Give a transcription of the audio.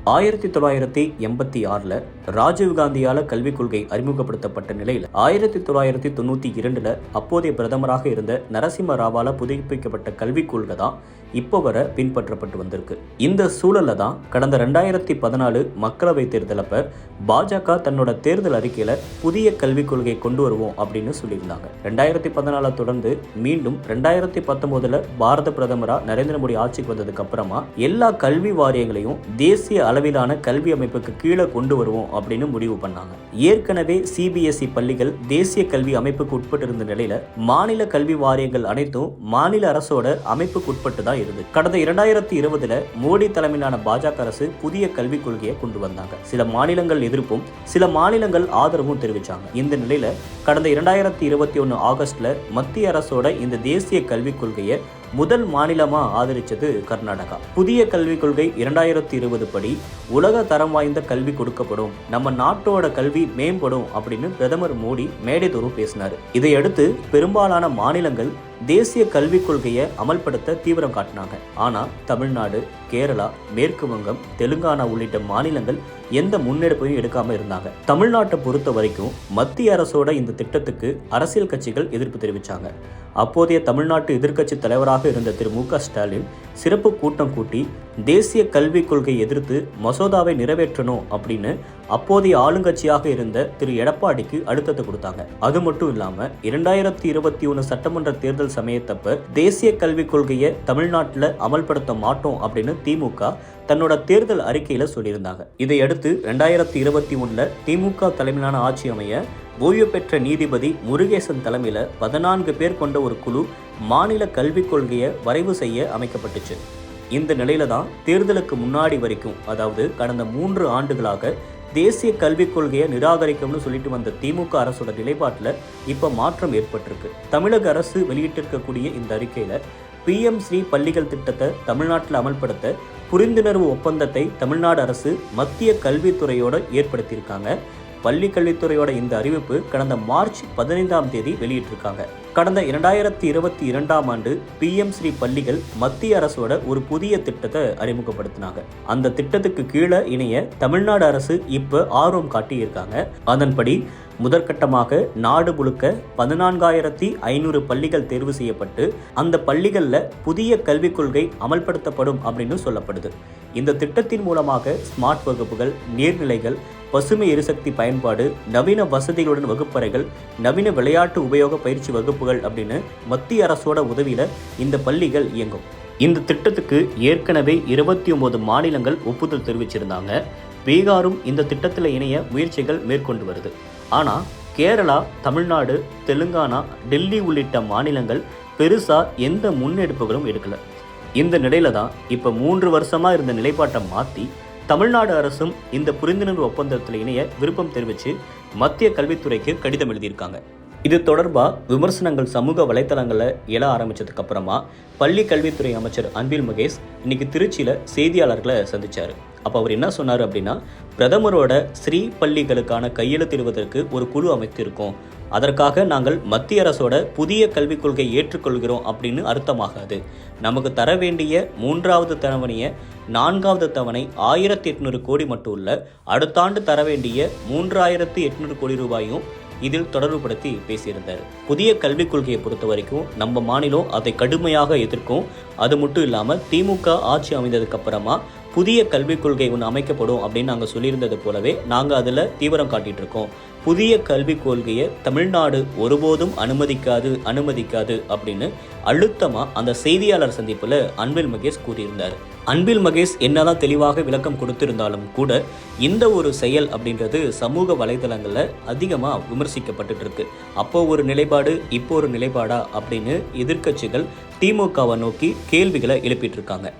1986 ராஜீவ்காந்தியால கல்விக் கொள்கை அறிமுகப்படுத்தப்பட்ட நிலையில் 1992 அப்போதைய பிரதமராக இருந்த நரசிம்ம ராவால புதுப்பிக்கப்பட்ட கல்விக் கொள்கை தான் இப்போ வர பின்பற்றப்பட்டு வந்திருக்கு. இந்த சூழல்ல தான் கடந்த 2014 மக்களவை தேர்தலப்ப பாஜக தன்னோட தேர்தல் அறிக்கையில புதிய கல்விக் கொள்கையை கொண்டு வருவோம் அப்படின்னு சொல்லியிருந்தாங்க. 2014 தொடர்ந்து மீண்டும் 2019 பாரத பிரதமரா நரேந்திர மோடி ஆட்சிக்கு வந்ததுக்கு அப்புறமா எல்லா கல்வி வாரியங்களையும் தேசிய அளவிலான கல்வி அமைப்புக்கு கீழே கொண்டு வருவோம் அப்படின்னு முடிவு பண்ணாங்க. ஏற்கனவே சிபிஎஸ்இ பள்ளிகள் தேசிய கல்வி அமைப்புக்கு உட்பட்டு இருந்த நிலையில மாநில கல்வி வாரியங்கள் அனைத்தும் மாநில அரசோட அமைப்புக்கு உட்பட்டு தான் இருந்து கடந்த 2020 மோடி தலைமையிலான பாஜக அரசு புதிய கல்விக் கொள்கையை கொண்டு வந்தாங்க. சில மாநிலங்கள் எதிர்ப்பும் சில மாநிலங்கள் ஆதரவும் தெரிவிச்சாங்க. இந்த நிலையில கடந்த 2021 ஆகஸ்ட்ல மத்திய அரசோட இந்த தேசிய கல்விக் கொள்கையை முதல் மாநிலமா ஆதரிச்சது கர்நாடகா. புதிய கல்விக் கொள்கை 2020 படி உலக தரம் வாய்ந்த கல்வி கொடுக்கப்படும், நம்ம நாட்டோட கல்வி மேம்படும் அப்படின்னு பிரதமர் மோடி மேடைதோறும் பேசினார். இதையடுத்து பெரும்பாலான மாநிலங்கள் தேசிய கல்விக் கொள்கையை அமல்படுத்த தீவிரம் காட்டினாங்க. ஆனா தமிழ்நாடு, கேரளா, மேற்கு வங்கம், தெலுங்கானா உள்ளிட்ட மாநிலங்கள் எந்த முன்னெடுப்பையும் எடுக்காம இருந்தாங்க. தமிழ்நாட்டை பொறுத்த வரைக்கும் மத்திய அரசோட இந்த திட்டத்துக்கு அரசியல் கட்சிகள் எதிர்ப்பு தெரிவிச்சாங்க. அப்போதைய தமிழ்நாட்டு எதிர்க்கட்சி தலைவராக இருந்த திரு மு.க. ஸ்டாலின் சிறப்பு கூட்டம் கூட்டி தேசிய கல்விக் கொள்கையை எதிர்த்து மசோதாவை நிறைவேற்றணும் அப்படின்னு அப்போதைய ஆளுங்கட்சியாக இருந்த திரு எடப்பாடிக்கு அழுத்தத்தை கொடுத்தாங்க. அது மட்டும் இல்லாம 2021 சட்டமன்ற தேர்தல் சமயத்தப்ப தேசிய கல்விக் கொள்கையை தமிழ்நாட்டில் அமல்படுத்த மாட்டோம் அப்படின்னு திமுக தன்னோட தேர்தல் அறிக்கையில சொல்லியிருந்தாங்க. இதையடுத்து 2021 திமுக தலைமையிலான ஆட்சி அமைய ஓய்வு பெற்ற நீதிபதி முருகேசன் தலைமையில 14 பேர் கொண்ட ஒரு குழு மாநில கல்விக் கொள்கையை வரைவு செய்ய அமைக்கப்பட்டுச்சு. இந்த நிலையில தான் தேர்தலுக்கு முன்னாடி வரைக்கும், அதாவது கடந்த 3 ஆண்டுகளாக தேசிய கல்விக் கொள்கையை நிராகரிக்கும்னு சொல்லிட்டு வந்த திமுக அரசோட நிலைப்பாட்டில் இப்ப மாற்றம் ஏற்பட்டிருக்கு. தமிழக அரசு வெளியிட்டிருக்கக்கூடிய இந்த அறிக்கையில PM ஸ்ரீ பள்ளிகள் திட்டத்தை தமிழ்நாட்டில் அமல்படுத்த புரிந்துணர்வு ஒப்பந்தத்தை தமிழ்நாடு அரசு மத்திய கல்வித்துறையோட ஏற்படுத்தியிருக்காங்க. பள்ளி கல்வித்துறையோட இந்த அறிவிப்பு கடந்த மார்ச் 15 வெளியிட்டிருக்காங்க. கடந்த 2022 ஆண்டு PM ஸ்ரீ பள்ளிகள் மத்திய அரசோட ஒரு புதிய திட்டத்தை அறிமுகப்படுத்தினாங்க. அந்த திட்டத்துக்கு கீழே இணைய தமிழ்நாடு அரசு இப்ப ஆர்வம் காட்டியிருக்காங்க. அதன்படி முதற்கட்டமாக நாடு முழுக்க 14,500 பள்ளிகள் தேர்வு செய்யப்பட்டு அந்த பள்ளிகளில் புதிய கல்விக் கொள்கை அமல்படுத்தப்படும் அப்படின்னு சொல்லப்படுது. இந்த திட்டத்தின் மூலமாக ஸ்மார்ட் வகுப்புகள், நீர்நிலைகள், பசுமை எரிசக்தி பயன்பாடு, நவீன வசதிகளுடன் வகுப்பறைகள், நவீன விளையாட்டு உபயோக பயிற்சி வகுப்புகள் அப்படின்னு மத்திய அரசோட உதவியில இந்த பள்ளிகள் இயங்கும். இந்த திட்டத்துக்கு ஏற்கனவே 29 மாநிலங்கள் ஒப்புதல் தெரிவிச்சிருந்தாங்க. பீகாரும் இந்த திட்டத்தில் இணைய முயற்சிகள் மேற்கொண்டு வருது. ஆனால் கேரளா, தமிழ்நாடு, தெலுங்கானா, டெல்லி உள்ளிட்ட மாநிலங்கள் பெருசா எந்த முன்னெடுப்புகளும் எடுக்கல. இந்த நிலையில தான் இப்போ 3 வருஷமா இருந்த நிலைப்பாட்டை மாற்றி தமிழ்நாடு அரசும் இந்த புரிந்துணர்வு ஒப்பந்தத்தில் இணைய விருப்பம் தெரிவித்து மத்திய கல்வித்துறைக்கு கடிதம் எழுதியிருக்காங்க. இது தொடர்பாக விமர்சனங்கள் சமூக வலைத்தளங்களில் எழ ஆரம்பித்ததுக்கு அப்புறமா பள்ளி கல்வித்துறை அமைச்சர் அன்பில் மகேஷ் இன்னைக்கு திருச்சியில் செய்தியாளர்களை சந்திச்சார். அப்போ அவர் என்ன சொன்னார் அப்படின்னா, பிரதமரோட ஸ்ரீ பள்ளிகளுக்கான கையெழுத்திடுவதற்கு ஒரு குழு அமைத்திருக்கோம், அதற்காக நாங்கள் மத்திய அரசோட புதிய கல்விக் கொள்கை ஏற்றுக்கொள்கிறோம் அப்படின்னு அர்த்தமாகாது. நமக்கு தர வேண்டிய 3வது தவணையை 4வது தவணை 1,800 கோடி மட்டும் இல்லை, அடுத்த ஆண்டு தர வேண்டிய 3,800 கோடி ரூபாயும் இதில் தொடர்புபடுத்தி பேசியிருந்தார். புதிய கல்விக் கொள்கையை பொறுத்த வரைக்கும் நம்ம மாநிலம் அதை கடுமையாக எதிர்க்கும். அது மட்டும் இல்லாமல் திமுக ஆட்சி அமைந்ததுக்கு அப்புறமா புதிய கல்விக் கொள்கை ஒன்று அமைக்கப்படும் அப்படின்னு நாங்கள் சொல்லியிருந்தது போலவே நாங்கள் அதில் தீவிரம் காட்டிட்டு இருக்கோம். புதிய கல்விக் கொள்கையை தமிழ்நாடு ஒருபோதும் அனுமதிக்காது அப்படின்னு அழுத்தமாக அந்த செய்தியாளர் சந்திப்பில் அன்பில் மகேஷ் கூறியிருந்தார். அன்பில் மகேஷ் என்னதான் தெளிவாக விளக்கம் கொடுத்திருந்தாலும் கூட இந்த ஒரு செயல் அப்படின்றது சமூக வலைதளங்களில் அதிகமாக விமர்சிக்கப்பட்டு இருக்கு. அப்போ ஒரு நிலைப்பாடு, இப்போ ஒரு நிலைப்பாடா அப்படின்னு எதிர்க்கட்சிகள் திமுகவை நோக்கி கேள்விகளை எழுப்பிட்டு இருக்காங்க.